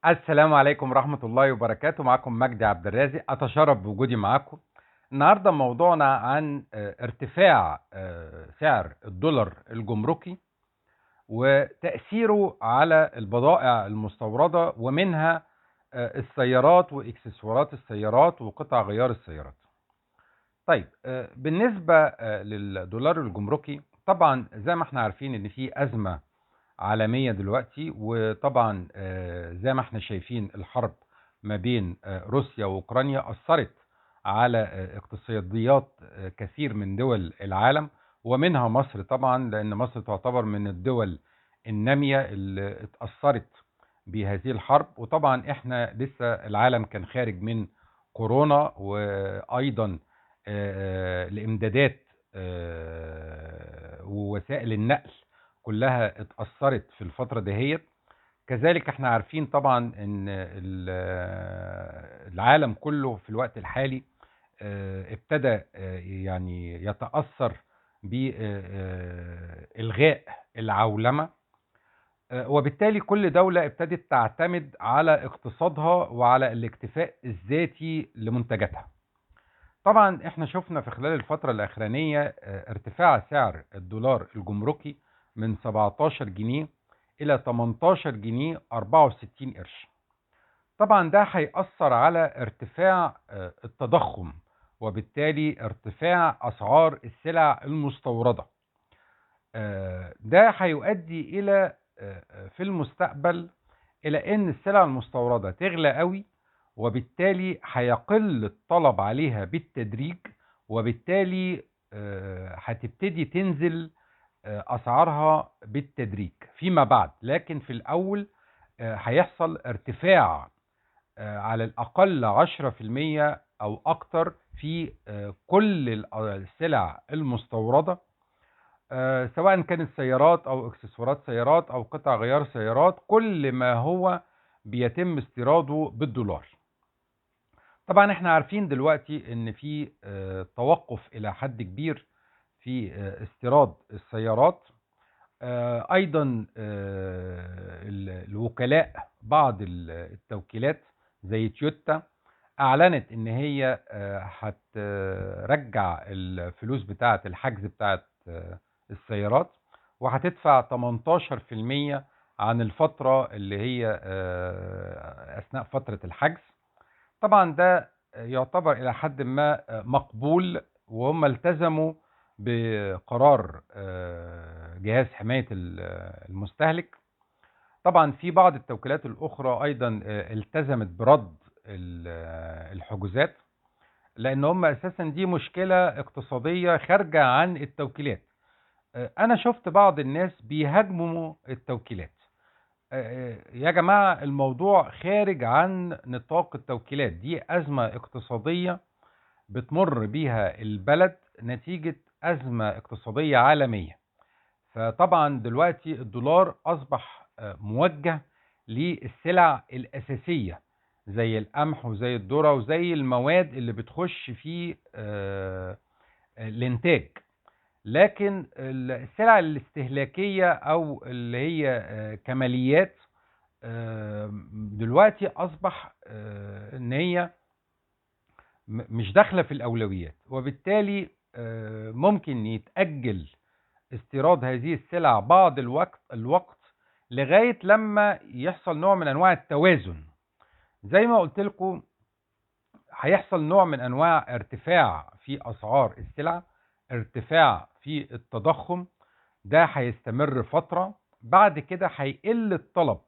السلام عليكم ورحمة الله وبركاته. معكم مجدي عبد الرازق، أتشرف بوجودي معكم. النهاردة موضوعنا عن ارتفاع سعر الدولار الجمركي وتأثيره على البضائع المستوردة، ومنها السيارات وإكسسوارات السيارات وقطع غيار السيارات. طيب، بالنسبة للدولار الجمركي، طبعا زي ما احنا عارفين ان في أزمة عالمية دلوقتي، وطبعا زي ما احنا شايفين الحرب ما بين روسيا وأوكرانيا أثرت على اقتصاديات كثير من دول العالم، ومنها مصر طبعا، لأن مصر تعتبر من الدول النامية اللي اتأثرت بهذه الحرب. وطبعا احنا لسه العالم كان خارج من كورونا، وأيضا الإمدادات ووسائل النقل كلها اتأثرت في الفترة دهيت. كذلك احنا عارفين طبعا ان العالم كله في الوقت الحالي ابتدى يعني يتأثر بإلغاء العولمة، وبالتالي كل دولة ابتدت تعتمد على اقتصادها وعلى الاكتفاء الذاتي لمنتجاتها. طبعا احنا شفنا في خلال الفترة الأخرانية ارتفاع سعر الدولار الجمركي من 17 جنيه إلى 18 جنيه 64 قرش. طبعا ده هيأثر على ارتفاع التضخم، وبالتالي ارتفاع أسعار السلع المستوردة. ده هيؤدي إلى في المستقبل إلى أن السلع المستوردة تغلى قوي، وبالتالي هيقل الطلب عليها بالتدريج، وبالتالي هتبتدي تنزل أسعارها بالتدريج فيما بعد. لكن في الأول هيحصل ارتفاع على الأقل 10% أو أكتر في كل السلع المستوردة، سواء كانت سيارات أو إكسسوارات سيارات أو قطع غيار سيارات، كل ما هو بيتم استيراده بالدولار. طبعا احنا عارفين دلوقتي ان في توقف الى حد كبير في استيراد السيارات. ايضا الوكلاء، بعض التوكيلات زي تويوتا اعلنت ان هي هترجع الفلوس بتاعه الحجز بتاعه السيارات، وهتدفع 18% عن الفترة اللي هي اثناء فترة الحجز. طبعا ده يعتبر الى حد ما مقبول، وهم التزموا بقرار جهاز حماية المستهلك. طبعا في بعض التوكيلات الاخرى ايضا التزمت برد الحجوزات، لان هم اساسا دي مشكلة اقتصادية خارجة عن التوكيلات. انا شفت بعض الناس بيهاجموا التوكيلات. يا جماعة، الموضوع خارج عن نطاق التوكيلات، دي أزمة اقتصادية بتمر بيها البلد نتيجة أزمة اقتصادية عالمية. فطبعا دلوقتي الدولار أصبح موجه للسلع الأساسية، زي القمح وزي الذرة وزي المواد اللي بتخش في الإنتاج. لكن السلع الاستهلاكية أو اللي هي كماليات دلوقتي أصبح إن هي مش داخلة في الأولويات، وبالتالي ممكن يتأجل استيراد هذه السلع بعض الوقت لغاية لما يحصل نوع من أنواع التوازن. زي ما قلت لكم، هيحصل نوع من أنواع ارتفاع في أسعار السلع، ارتفاع في التضخم. ده هيستمر فترة، بعد كده هيقل الطلب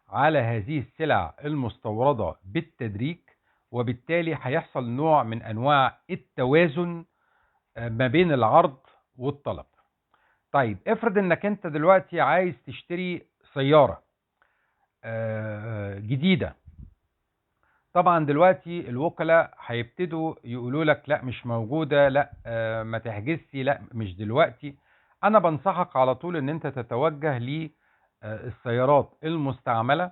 على هذه السلع المستوردة بالتدريج، وبالتالي هيحصل نوع من أنواع التوازن ما بين العرض والطلب. طيب، افرض انك انت دلوقتي عايز تشتري سيارة جديدة. طبعا دلوقتي الوكلاء هيبتدوا يقولوا لك لا مش موجودة، لا ما تحجزش، لا مش دلوقتي. انا بنصحك على طول ان انت تتوجه للسيارات المستعملة،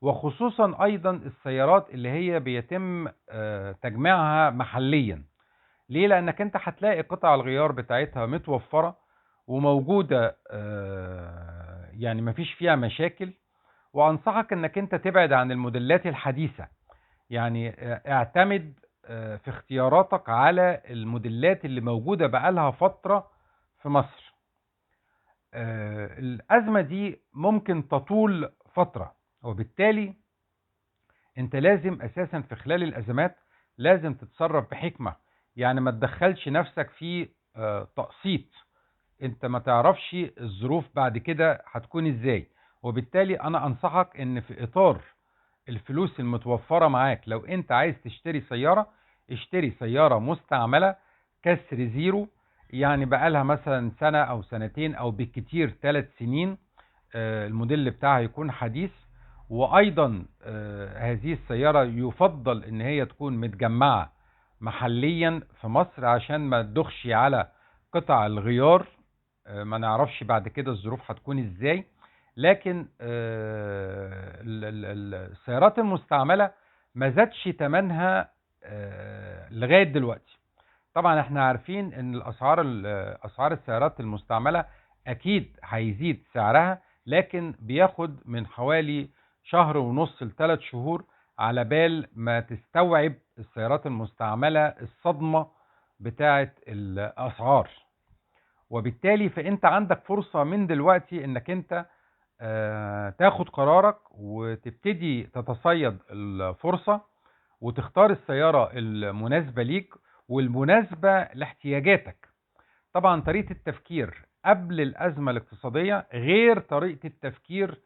وخصوصا ايضا السيارات اللي هي بيتم تجميعها محليا. ليه؟ لانك انت هتلاقي قطع الغيار بتاعتها متوفرة وموجودة، يعني مفيش فيها مشاكل، وانصحك انك انت تبعد عن الموديلات الحديثة. يعني اعتمد في اختياراتك على الموديلات اللي موجودة بقالها فترة في مصر. الأزمة دي ممكن تطول فترة، وبالتالي انت لازم اساسا في خلال الازمات لازم تتصرف بحكمة. يعني ما تدخلش نفسك في تقسيط، انت ما تعرفش الظروف بعد كده هتكون ازاي. وبالتالي انا انصحك ان في اطار الفلوس المتوفرة معاك، لو انت عايز تشتري سيارة، اشتري سيارة مستعملة كسر زيرو، يعني بقالها مثلا سنة او سنتين او بالكتير 3 سنين. الموديل بتاعها يكون حديث. وايضا هذه السيارة يفضل ان هي تكون متجمعة محليا في مصر، عشان ما تدخش على قطع الغيار. ما نعرفش بعد كده الظروف هتكون ازاي. لكن السيارات المستعملة ما زادش تمنها لغاية دلوقتي. طبعا احنا عارفين ان اسعار السيارات المستعملة اكيد هيزيد سعرها، لكن بياخد من حوالي شهر ونص ل3 شهور على بال ما تستوعب السيارات المستعملة الصدمة بتاعة الاسعار. وبالتالي فانت عندك فرصة من دلوقتي انك انت تاخد قرارك وتبتدي تتصيد الفرصة، وتختار السيارة المناسبة ليك والمناسبة لاحتياجاتك. طبعا طريقة التفكير قبل الأزمة الاقتصادية غير طريقة التفكير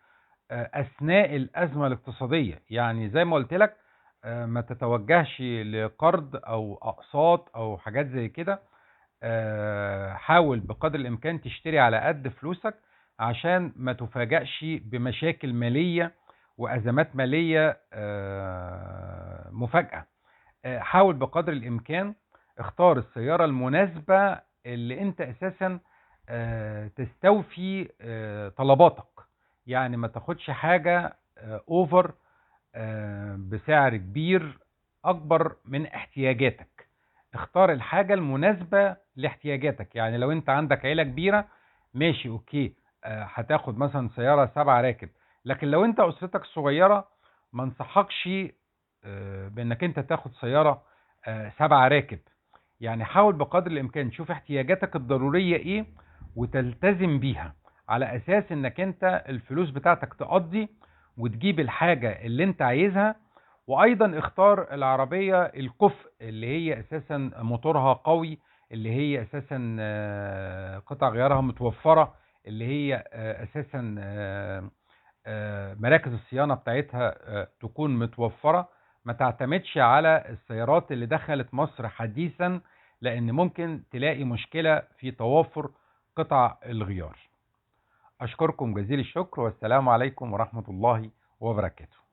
أثناء الأزمة الاقتصادية. يعني زي ما قلت لك، ما تتوجهش لقرض أو أقساط أو حاجات زي كده. حاول بقدر الإمكان تشتري على قد فلوسك، عشان ما تفاجأش بمشاكل مالية وأزمات مالية مفاجأة. حاول بقدر الإمكان اختار السيارة المناسبة اللي انت أساسا تستوفي طلباتك. يعني ما تاخدش حاجة اوفر بسعر كبير أكبر من احتياجاتك. اختار الحاجة المناسبة لاحتياجاتك. يعني لو انت عندك عيلة كبيرة، ماشي اوكي، هتاخد مثلا سيارة 7 راكب. لكن لو انت اسرتك صغيرة، ما انصحكش بانك انت تاخد سيارة 7 راكب. يعني حاول بقدر الامكان تشوف احتياجاتك الضرورية ايه وتلتزم بيها، على اساس انك انت الفلوس بتاعتك تقضي وتجيب الحاجة اللي انت عايزها. وايضا اختار العربية الكفء اللي هي اساسا موتورها قوي، اللي هي اساسا قطع غيارها متوفرة، اللي هي اساسا مراكز الصيانة بتاعتها تكون متوفرة. ما تعتمدش على السيارات اللي دخلت مصر حديثا، لان ممكن تلاقي مشكلة في توافر قطع الغيار. اشكركم جزيل الشكر، والسلام عليكم ورحمة الله وبركاته.